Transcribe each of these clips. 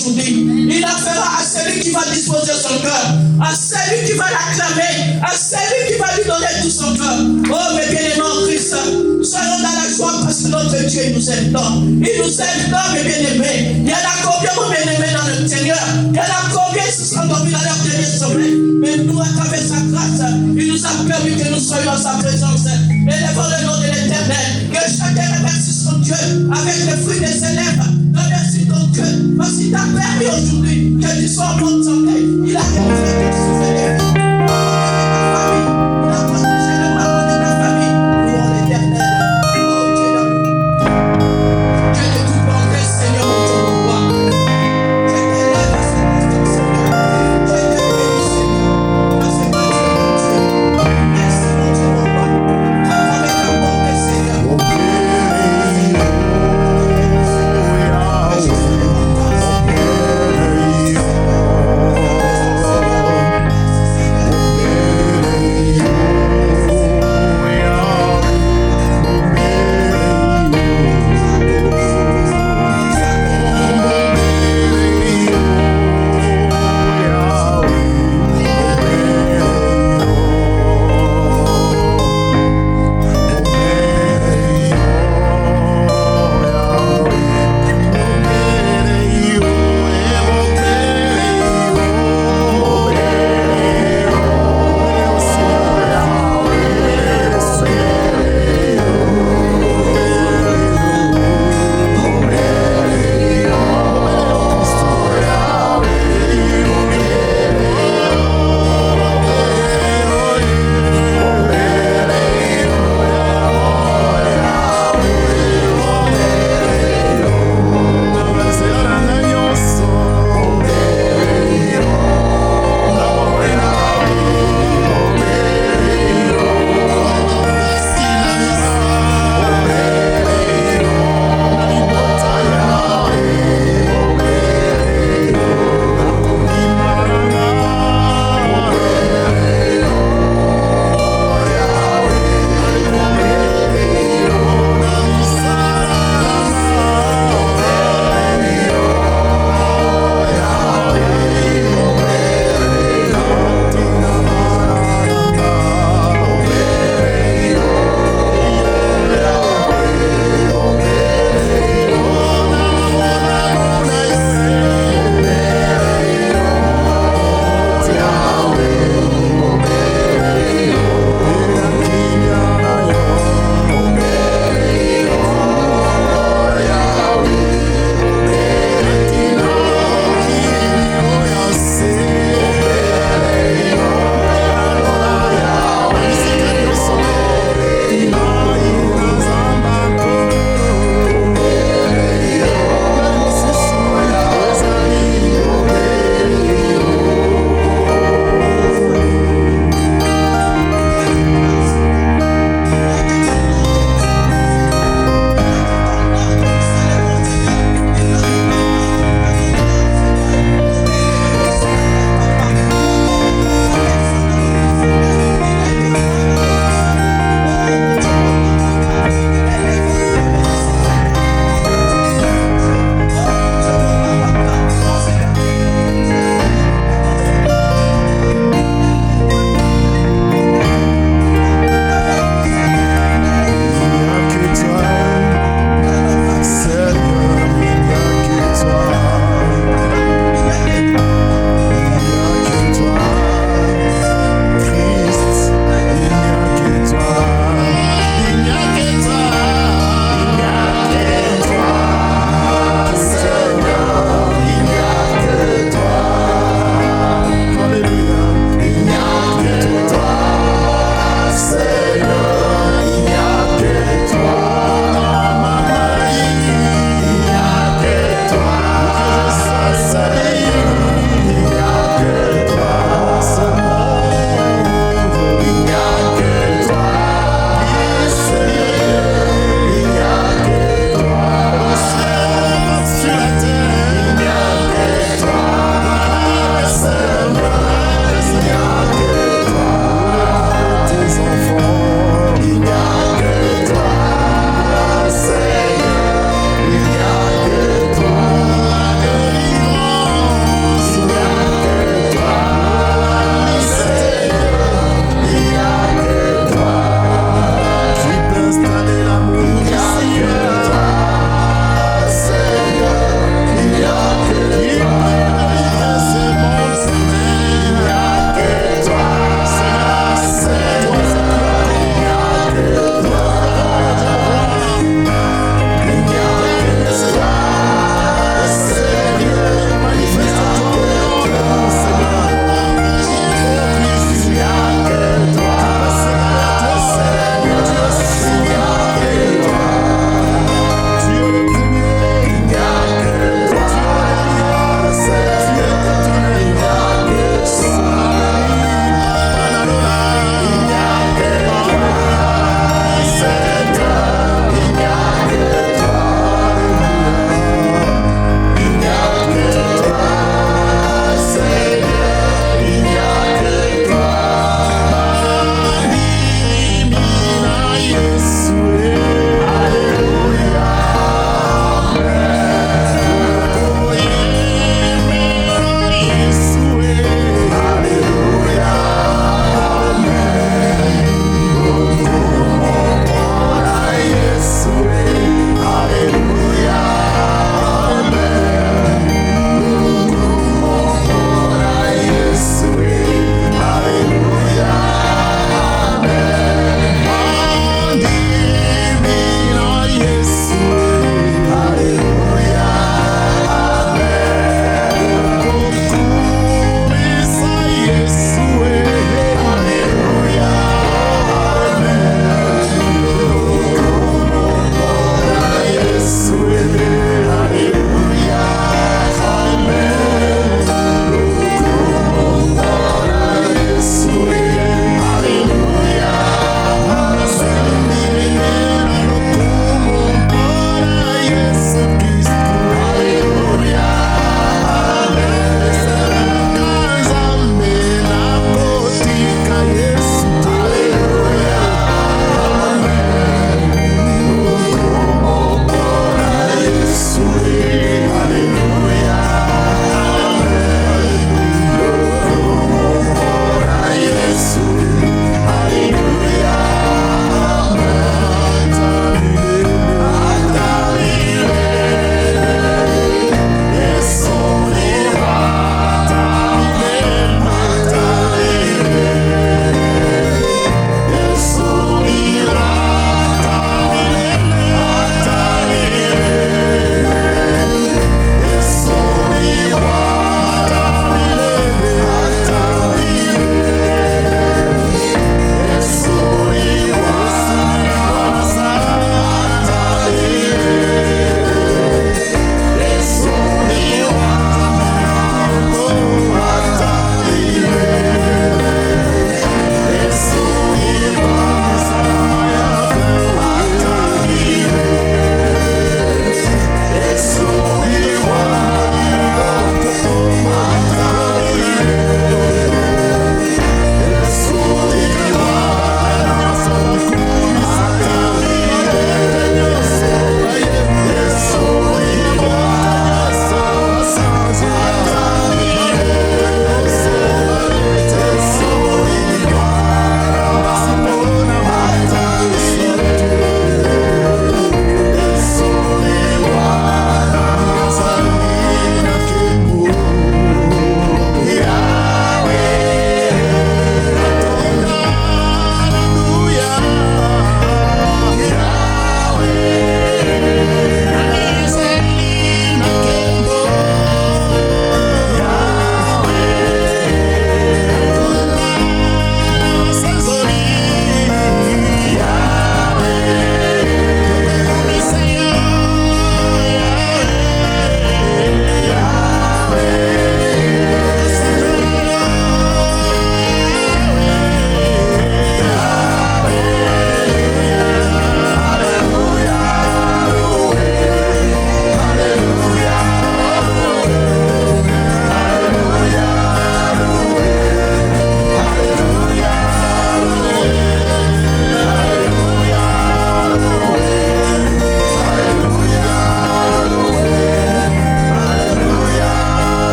aujourd'hui. Il en fera à celui qui va disposer son cœur, à celui qui va l'acclamer, à celui qui va lui donner tout son cœur. Oh, mes bien-aimés en Christ, soyons dans la joie parce que notre Dieu nous aime tant. Il nous aime tant, mes bien-aimés. Il y en a combien, mon bien-aimé, dans le Seigneur? Il y en a combien qui se sont endormis dans leur dernier sommeil? Mais nous, à travers sa grâce, il nous a permis que nous soyons en sa présence. Élevons le nom de l'Éternel. Que chacun remercie son Dieu avec le fruit de ses lèvres. Remercie ton Dieu parce qu'il t'a permis aujourd'hui que tu sois en bonne santé. Il a permis que tu souffres.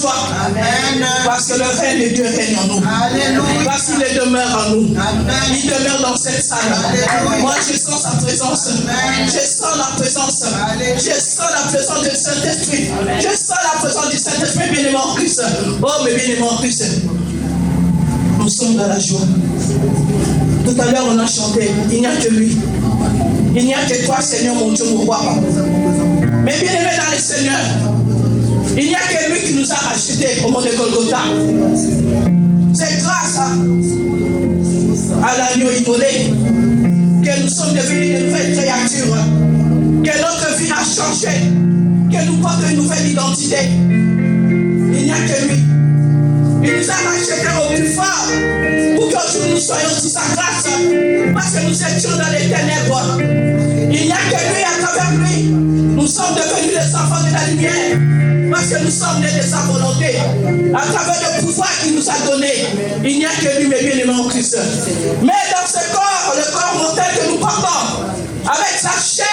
joie. Amen. Parce que le règne de Dieu règne en nous. Alléluia. Parce qu'il demeure en nous. Amen. Il demeure dans cette salle. Alléluia. Moi, je sens sa présence. Amen. Je sens la présence. Alléluia. Je sens la présence du Saint-Esprit. Je sens la présence du Saint-Esprit, bien-aimé en Christ. Oh, mes bien-aimés en Christ. Nous sommes dans la joie. Tout à l'heure, on a chanté. Il n'y a que lui. Il n'y a que toi, Seigneur, mon Dieu, mon roi. Mais bien aimé dans le Seigneur, il n'y a que lui qui nous a rachetés au monde de Golgotha. C'est grâce à l'agneau immolé que nous sommes devenus de nouvelles créatures, que notre vie a changé, que nous portons une nouvelle identité. Il n'y a que lui. Il nous a rachetés au plus fort pour qu'aujourd'hui nous soyons sous sa grâce, parce que nous étions dans les ténèbres. Il n'y a que lui, à travers lui, nous sommes devenus les enfants de la lumière, parce que nous sommes nés de sa volonté, à travers le pouvoir qu'il nous a donné. Il n'y a que lui, mes bien-aimés en Christ. Mais dans ce corps, le corps mortel que nous portons, avec sa chair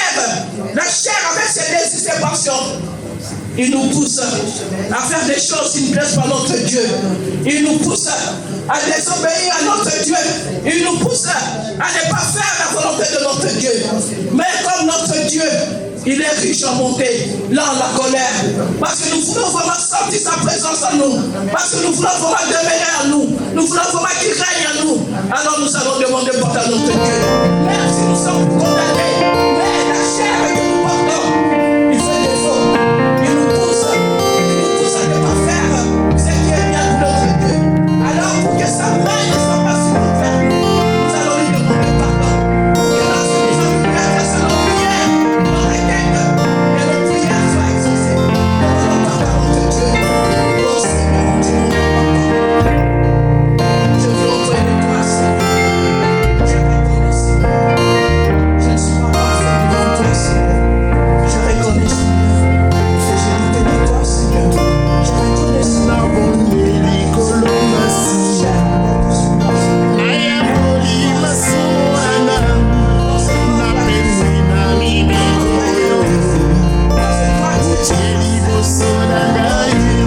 avec ses désirs, ses passions, il nous pousse à faire des choses qui ne plaisent pas à notre Dieu. Il nous pousse à désobéir à notre Dieu. Il nous pousse à ne pas faire la volonté de notre Dieu. Mais comme notre Dieu, il est riche en bonté, là en la colère. Parce que nous voulons vraiment sentir sa présence en nous. Parce que nous voulons vraiment demeurer en nous. Nous voulons vraiment qu'il règne en nous. Alors nous allons demander pardon à notre Dieu. Même si nous sommes condamnés, mais la chair que nous portons, il fait défaut. Il nous pousse à ne pas faire ce qui est bien pour notre Dieu. Alors pour que sa main ne soit pas sur nos frères, nous allons lui demander pardon. Pour que lorsque nous allons lui adresser nos prières, nos requêtes, que nos prières soient exaucées. Demandons pardon à notre Dieu. Oh Seigneur, mon Dieu, mon pardon. Je veux auprès de toi, Seigneur. Je reconnais, Seigneur. Je ne suis pas parfait devant toi, Seigneur. Je reconnais, Seigneur. Que je ne connais toi, Seigneur. Je reconnais, Seigneur. Thank you.